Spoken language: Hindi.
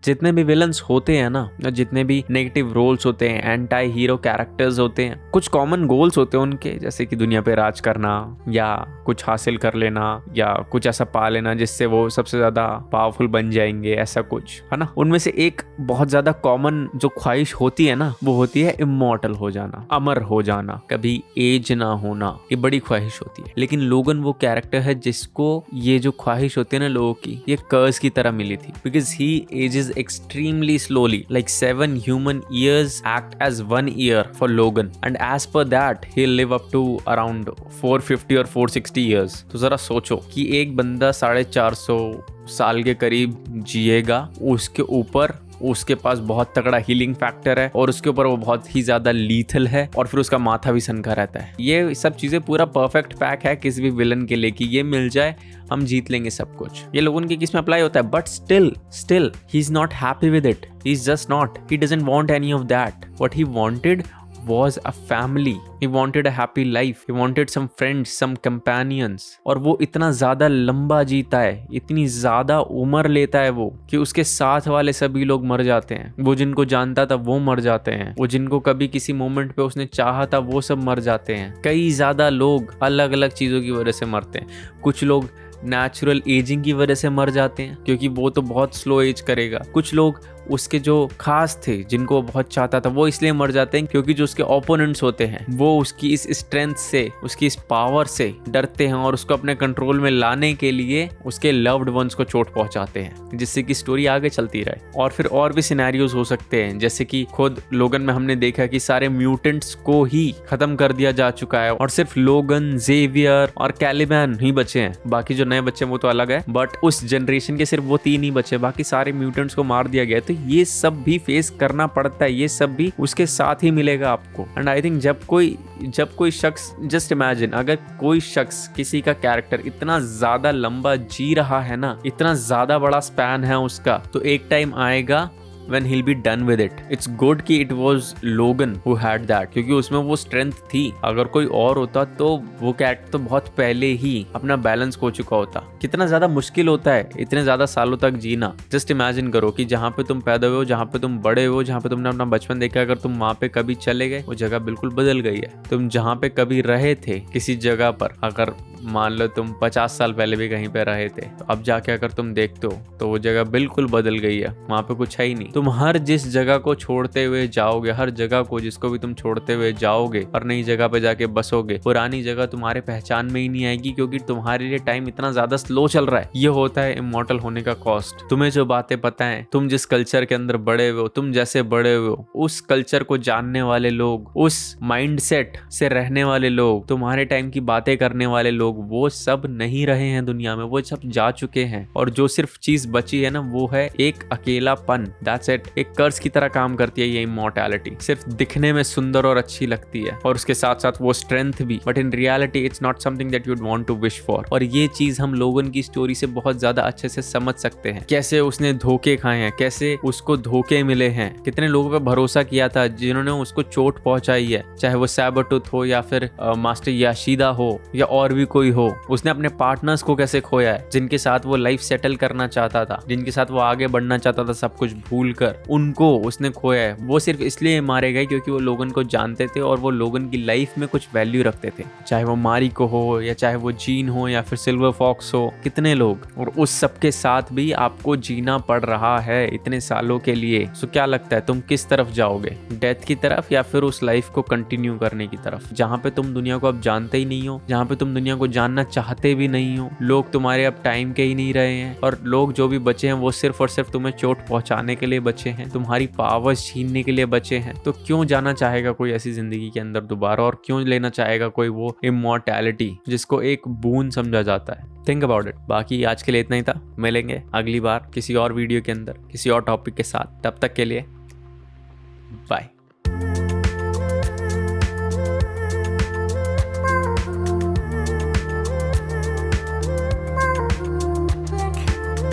जितने भी विलन्स होते हैं ना, जितने भी नेगेटिव रोल्स होते हैं, एंटी हीरो कैरेक्टर्स होते हैं, कुछ कॉमन गोल्स होते हैं उनके, जैसे कि दुनिया पे राज करना या कुछ हासिल कर लेना या कुछ ऐसा पा लेना जिससे वो सबसे ज्यादा पावरफुल बन जाएंगे, ऐसा कुछ है ना। उनमें से एक बहुत ज्यादा कॉमन जो ख्वाहिश होती है ना, वो होती है इमॉर्टल हो जाना, अमर हो जाना, कभी एज ना होना। ये बड़ी ख्वाहिश होती है। लेकिन लोगन वो कैरेक्टर है जिसको ये जो ख्वाहिश होती है ना लोगों की, ये कर्स की तरह मिली थी, because he ages extremely slowly, like 7 human years act as 1 year for Logan, and as per that he live up to around 450 और 460 ईयर्स। तो जरा सोचो कि एक बंदा 450 साल के करीब जिएगा, उसके ऊपर उसके पास बहुत तगड़ा हीलिंग फैक्टर है और उसके ऊपर वो बहुत ही ज्यादा लीथल है, और फिर उसका माथा भी सनका रहता है। ये सब चीजें पूरा परफेक्ट पैक है किसी भी विलन के लिए कि ये मिल जाए हम जीत लेंगे सब कुछ। ये लोगों के किस में अप्लाई होता है, but still he is not happy with it, he is just not, he doesn't want any of that. What he wanted was a family, he wanted a happy life, he wanted some friends, some companions। और वो इतना ज्यादा लंबा जीता है, इतनी ज्यादा उम्र लेता है वो, कि उसके साथ वाले सभी लोग मर जाते हैं। वो जिनको जानता था वो मर जाते हैं, वो जिनको कभी किसी मोमेंट पे उसने चाहा था वो सब मर जाते हैं। कई ज्यादा लोग अलग अलग चीजों की वजह से मरते हैं। कुछ लोग नेचुरल एजिंग की वजह से मर जाते हैं क्योंकि वो तो बहुत स्लो एज करेगा। कुछ लोग उसके जो खास थे, जिनको वो बहुत चाहता था, वो इसलिए मर जाते हैं क्योंकि जो उसके ओपोनेंट्स होते हैं वो उसकी इस स्ट्रेंथ से, उसकी इस पावर से डरते हैं और उसको अपने कंट्रोल में लाने के लिए उसके लव्ड वंस को चोट पहुंचाते हैं, जिससे कि स्टोरी आगे चलती रहे। और फिर और भी सिनेरियोज हो सकते हैं, जैसे कि खुद लोगन में हमने देखा कि सारे म्यूटेंट्स को ही खत्म कर दिया जा चुका है और सिर्फ लोगन, जेवियर और कैलिबैन ही बचे हैं। बाकी जो नए बच्चे वो तो अलग है, बट उस जनरेशन के सिर्फ वो 3 ही बचे, बाकी सारे म्यूटेंट्स को मार दिया गया। तो ये सब भी फेस करना पड़ता है, ये सब भी उसके साथ ही मिलेगा आपको। एंड आई थिंक जब कोई शख्स, जस्ट इमेजिन अगर कोई शख्स, किसी का कैरेक्टर इतना ज्यादा लंबा जी रहा है ना, इतना ज्यादा बड़ा स्पैन है उसका, तो एक टाइम आएगा when he'll be done with it। It's good कि it was Logan who had that, क्योंकि उसमें वो स्ट्रेंथ थी। अगर कोई और होता तो वो कैरेक्टर तो बहुत पहले ही अपना बैलेंस खो चुका होता। कितना ज्यादा मुश्किल होता है इतने ज्यादा सालों तक जीना। जस्ट इमेजिन करो कि जहाँ पे तुम पैदा हुए हो, जहाँ पे तुम बड़े हो, जहाँ पे तुमने अपना बचपन देखा, अगर तुम वहाँ पे कभी चले गए, वो जगह बिल्कुल बदल गई है। तुम जहाँ पे कभी रहे थे किसी जगह पर, अगर मान लो तुम 50 साल पहले भी कहीं पे रहे थे, तो अब जाके अगर तुम देखते हो तो वो जगह बिल्कुल बदल गई है, वहां पे कुछ है ही नहीं। तुम हर जिस जगह को छोड़ते हुए जाओगे, हर जगह को जिसको भी तुम छोड़ते हुए जाओगे और नई जगह पे जाके बसोगे, पुरानी जगह तुम्हारे पहचान में ही नहीं आएगी, क्योंकि तुम्हारे लिए टाइम इतना ज्यादा स्लो चल रहा है। ये होता है इमॉर्टल होने का कॉस्ट। तुम्हें जो बातें पता है, तुम जिस कल्चर के अंदर बड़े हुए हो, तुम जैसे बड़े हुए हो, उस कल्चर को जानने वाले लोग, उस माइंडसेट से रहने वाले लोग, तुम्हारे टाइम की बातें करने वाले लोग, वो सब नहीं रहे हैं दुनिया में, वो सब जा चुके हैं। और जो सिर्फ चीज बची है ना, वो है एक अकेलापन। That's it. एक कर्ज की तरह काम करती है ये इमॉर्टैलिटी। सिर्फ दिखने में सुंदर और अच्छी लगती है, और उसके साथ साथ वो स्ट्रेंथ भी, but in reality it's not something that you'd want to wish for. और ये चीज हम लोगों की स्टोरी से बहुत ज्यादा अच्छे से समझ सकते हैं, कैसे उसने धोखे खाए हैं, कैसे उसको धोखे मिले हैं, कितने लोगों पे भरोसा किया था जिन्होंने उसको चोट पहुंचाई है, चाहे वो सैबरटूथ हो या फिर मास्टर याशिदा हो या और भी कोई हो। उसने अपने पार्टनर्स को कैसे खोया है, जिनके साथ वो लाइफ सेटल करना चाहता था, जिनके साथ वो आगे बढ़ना चाहता था सब कुछ भूल कर, उनको उसने खोया है। वो सिर्फ इसलिए मारे गए क्योंकि वो लोगन को जानते थे और वो लोगन की लाइफ में कुछ वैल्यू रखते थे, चाहे वो मारी को हो या चाहे वो जीन हो या फिर सिल्वर फॉक्स हो, कितने लोग। और उस सब के साथ भी आपको जीना पड़ रहा है इतने सालों के लिए। सो क्या लगता है तुम किस तरफ जाओगे, डेथ की तरफ या फिर उस लाइफ को कंटिन्यू करने की तरफ, जहां पे तुम दुनिया को अब जानते ही नहीं हो, जहां पे तुम दुनिया को जानना चाहते भी नहीं हो। लोग तुम्हारे अब टाइम के ही नहीं रहे हैं, और लोग जो भी बचे हैं वो सिर्फ और सिर्फ तुम्हें चोट पहुंचाने के लिए बचे हैं, तुम्हारी पावर्स छीनने के लिए बचे हैं। तो क्यों जाना चाहेगा कोई ऐसी जिंदगी के अंदर दोबारा, और क्यों लेना चाहेगा कोई वो इमॉर्टैलिटी जिसको एक बून समझा जाता है। Think about it. बाकी आज के लिए इतना ही था, मिलेंगे अगली बार किसी और वीडियो के अंदर किसी और टॉपिक के साथ। तब तक के लिए बाय।